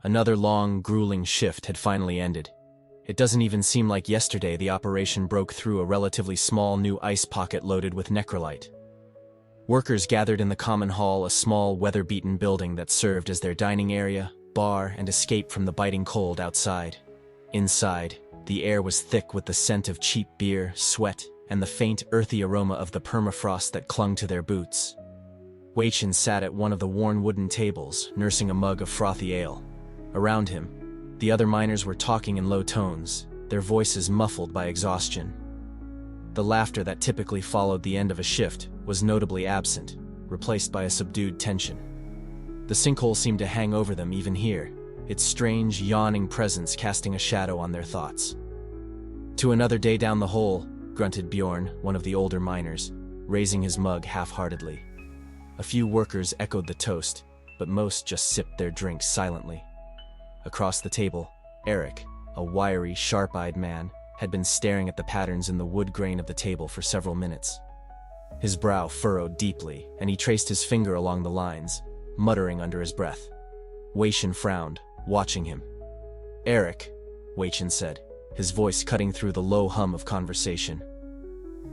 Another long, grueling shift had finally ended. It doesn't even seem like yesterday the operation broke through a relatively small new ice pocket loaded with necrolite. Workers gathered in the common hall, a small, weather-beaten building that served as their dining area, bar, and escape from the biting cold outside. Inside, the air was thick with the scent of cheap beer, sweat, and the faint, earthy aroma of the permafrost that clung to their boots. Weichin sat at one of the worn wooden tables, nursing a mug of frothy ale. Around him, the other miners were talking in low tones, their voices muffled by exhaustion. The laughter that typically followed the end of a shift was notably absent, replaced by a subdued tension. The sinkhole seemed to hang over them even here, its strange, yawning presence casting a shadow on their thoughts. "To another day down the hole," grunted Bjorn, one of the older miners, raising his mug half-heartedly. A few workers echoed the toast, but most just sipped their drinks silently. Across the table, Eric, a wiry, sharp-eyed man, had been staring at the patterns in the wood grain of the table for several minutes. His brow furrowed deeply, and he traced his finger along the lines, muttering under his breath. Weichin frowned, watching him. "Eric," Weichin said, his voice cutting through the low hum of conversation.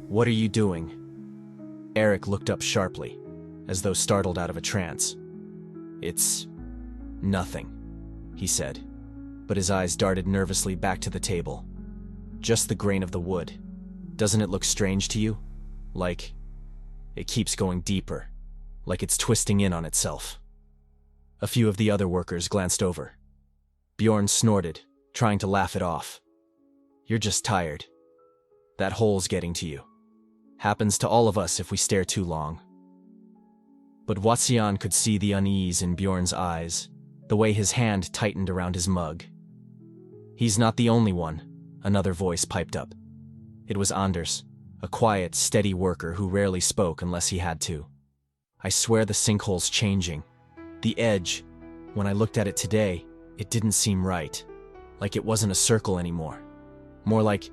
"What are you doing?" Eric looked up sharply, as though startled out of a trance. "It's nothing," he said, but his eyes darted nervously back to the table. "Just the grain of the wood. Doesn't it look strange to you? Like it keeps going deeper, like it's twisting in on itself." A few of the other workers glanced over. Bjorn snorted, trying to laugh it off. "You're just tired. That hole's getting to you. Happens to all of us if we stare too long." But Watsian could see the unease in Bjorn's eyes, the way his hand tightened around his mug. "He's not the only one," another voice piped up. It was Anders, a quiet, steady worker who rarely spoke unless he had to. "I swear the sinkhole's changing. The edge, when I looked at it today, it didn't seem right. Like it wasn't a circle anymore. More like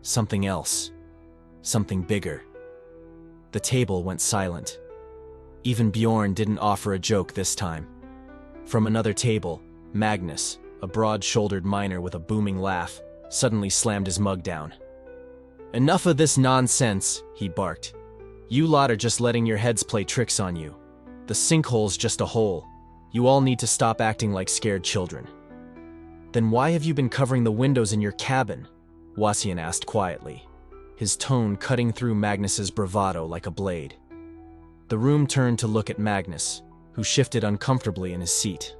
something else. Something bigger." The table went silent. Even Bjorn didn't offer a joke this time. From another table, Magnus, a broad-shouldered miner with a booming laugh, suddenly slammed his mug down. "Enough of this nonsense," he barked. "You lot are just letting your heads play tricks on you. The sinkhole's just a hole. You all need to stop acting like scared children." "Then why have you been covering the windows in your cabin?" Wassian asked quietly, his tone cutting through Magnus's bravado like a blade. The room turned to look at Magnus, who shifted uncomfortably in his seat.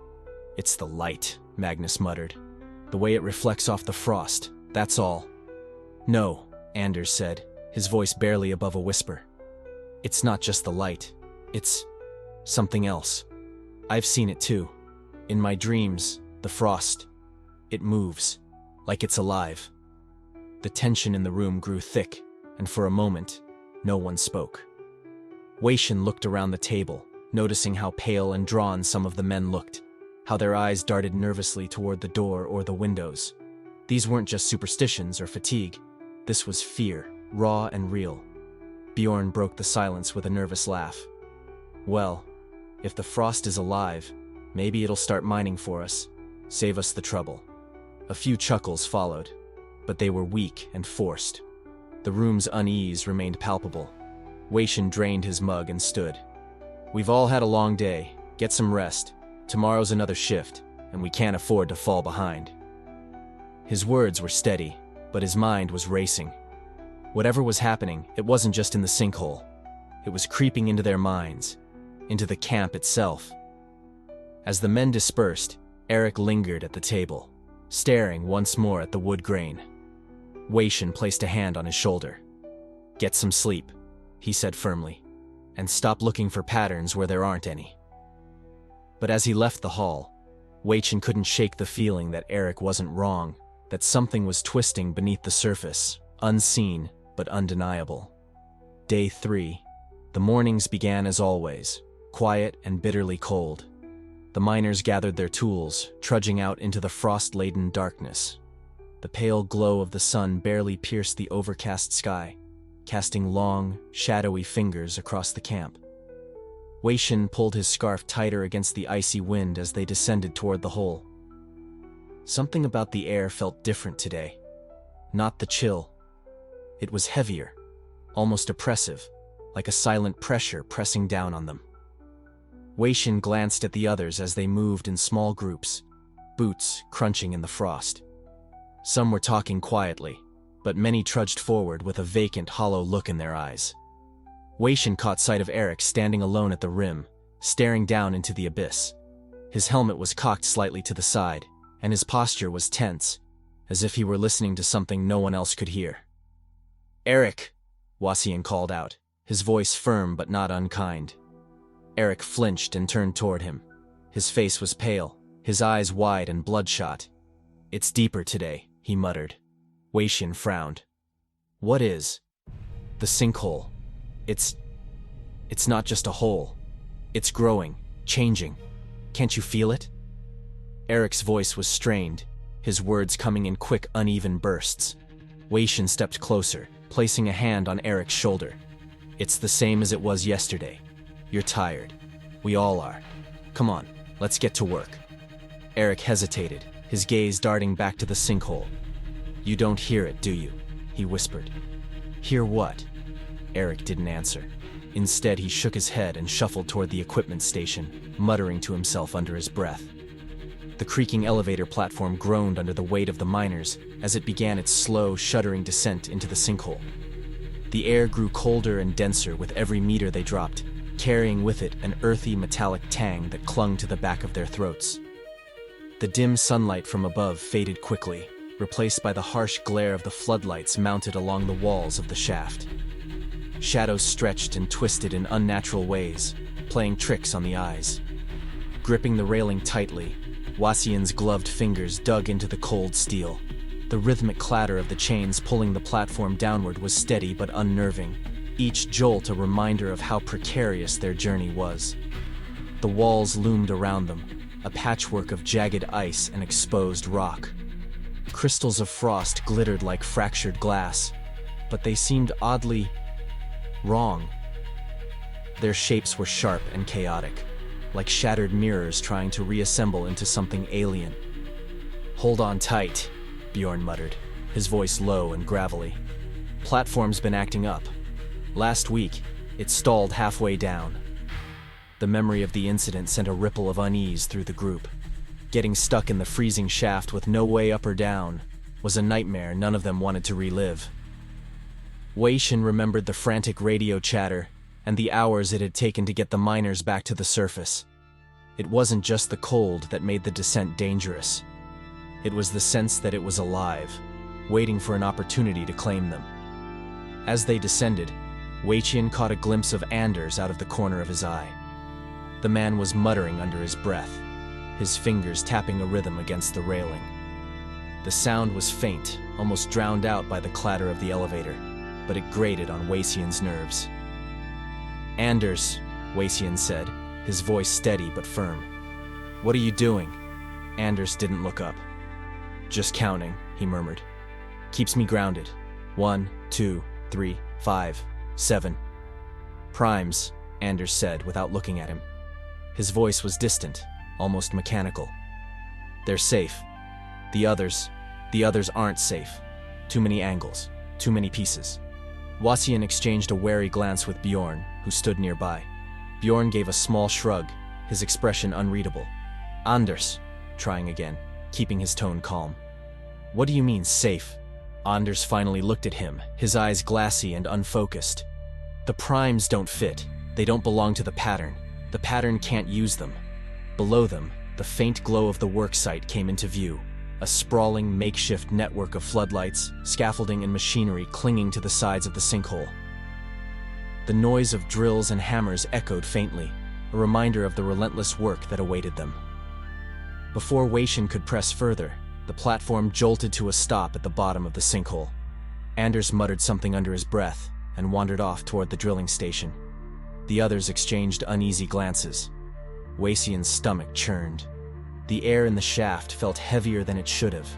"It's the light," Magnus muttered. "The way it reflects off the frost, that's all." "No," Anders said, his voice barely above a whisper. "It's not just the light. It's something else. I've seen it too. In my dreams, the frost. It moves, like it's alive." The tension in the room grew thick, and for a moment, no one spoke. Weichin looked around the table, noticing how pale and drawn some of the men looked, how their eyes darted nervously toward the door or the windows. These weren't just superstitions or fatigue. This was fear, raw and real. Bjorn broke the silence with a nervous laugh. "Well, if the frost is alive, maybe it'll start mining for us, save us the trouble." A few chuckles followed, but they were weak and forced. The room's unease remained palpable. Weichin drained his mug and stood. "We've all had a long day. Get some rest. Tomorrow's another shift, and we can't afford to fall behind." His words were steady, but his mind was racing. Whatever was happening, it wasn't just in the sinkhole. It was creeping into their minds, into the camp itself. As the men dispersed, Eric lingered at the table, staring once more at the wood grain. Weichin placed a hand on his shoulder. "Get some sleep," he said firmly, "and stop looking for patterns where there aren't any." But as he left the hall, Weichin couldn't shake the feeling that Eric wasn't wrong, that something was twisting beneath the surface, unseen but undeniable. Day 3. The mornings began as always, quiet and bitterly cold. The miners gathered their tools, trudging out into the frost-laden darkness. The pale glow of the sun barely pierced the overcast sky, casting long, shadowy fingers across the camp. Weichin pulled his scarf tighter against the icy wind as they descended toward the hole, Something about the air felt different today. Not the chill. It was heavier, almost oppressive, like a silent pressure pressing down on them. Wei-Shin glanced at the others as they moved in small groups, boots crunching in the frost. Some were talking quietly, but many trudged forward with a vacant, hollow look in their eyes. Wei-Shin caught sight of Eric standing alone at the rim, staring down into the abyss. His helmet was cocked slightly to the side, and his posture was tense, as if he were listening to something no one else could hear. "Eric!" Wasian called out, his voice firm but not unkind. Eric flinched and turned toward him. His face was pale, his eyes wide and bloodshot. "It's deeper today," he muttered. Wei-Shin frowned. "What is?" "The sinkhole. It's not just a hole. It's growing, changing. Can't you feel it?" Eric's voice was strained, his words coming in quick, uneven bursts. Wei-Shin stepped closer, placing a hand on Eric's shoulder. "It's the same as it was yesterday. You're tired. We all are. Come on, let's get to work." Eric hesitated, his gaze darting back to the sinkhole. "You don't hear it, do you?" he whispered. "Hear what?" Eric didn't answer. Instead, he shook his head and shuffled toward the equipment station, muttering to himself under his breath. The creaking elevator platform groaned under the weight of the miners as it began its slow, shuddering descent into the sinkhole. The air grew colder and denser with every meter they dropped, carrying with it an earthy, metallic tang that clung to the back of their throats. The dim sunlight from above faded quickly, replaced by the harsh glare of the floodlights mounted along the walls of the shaft. Shadows stretched and twisted in unnatural ways, playing tricks on the eyes. Gripping the railing tightly, Wasian's gloved fingers dug into the cold steel. The rhythmic clatter of the chains pulling the platform downward was steady but unnerving, each jolt a reminder of how precarious their journey was. The walls loomed around them, a patchwork of jagged ice and exposed rock. Crystals of frost glittered like fractured glass, but they seemed oddly wrong. Their shapes were sharp and chaotic, like shattered mirrors trying to reassemble into something alien. "Hold on tight," Bjorn muttered, his voice low and gravelly. "Platform's been acting up. Last week, it stalled halfway down." The memory of the incident sent a ripple of unease through the group. Getting stuck in the freezing shaft with no way up or down was a nightmare none of them wanted to relive. Wei-Shin remembered the frantic radio chatter and the hours it had taken to get the miners back to the surface. It wasn't just the cold that made the descent dangerous. It was the sense that it was alive, waiting for an opportunity to claim them. As they descended, Wei-Shin caught a glimpse of Anders out of the corner of his eye. The man was muttering under his breath, his fingers tapping a rhythm against the railing. The sound was faint, almost drowned out by the clatter of the elevator, but it grated on Wei-Shin's nerves. "Anders," Wei-Shin said, his voice steady but firm. "What are you doing?" Anders didn't look up. "Just counting," he murmured. "Keeps me grounded. 1, 2, 3, 5, 7. "Primes," Anders said without looking at him. His voice was distant, almost mechanical. "They're safe. The others aren't safe. Too many angles, too many pieces." Wasian exchanged a wary glance with Bjorn, who stood nearby. Bjorn gave a small shrug, his expression unreadable. "Anders," trying again, keeping his tone calm. "What do you mean, safe?" Anders finally looked at him, his eyes glassy and unfocused. "The primes don't fit. They don't belong to the pattern. The pattern can't use them." Below them, the faint glow of the worksite came into view, a sprawling makeshift network of floodlights, scaffolding and machinery clinging to the sides of the sinkhole. The noise of drills and hammers echoed faintly, a reminder of the relentless work that awaited them. Before Wei-Shin could press further, the platform jolted to a stop at the bottom of the sinkhole. Anders muttered something under his breath and wandered off toward the drilling station. The others exchanged uneasy glances. Wei-Shin's stomach churned. The air in the shaft felt heavier than it should have,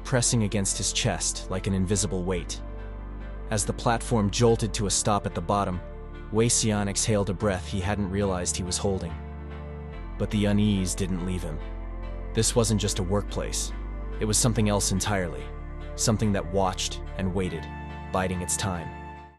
pressing against his chest like an invisible weight. As the platform jolted to a stop at the bottom, Wei-Shin exhaled a breath he hadn't realized he was holding. But the unease didn't leave him. This wasn't just a workplace. It was something else entirely. Something that watched and waited, biding its time.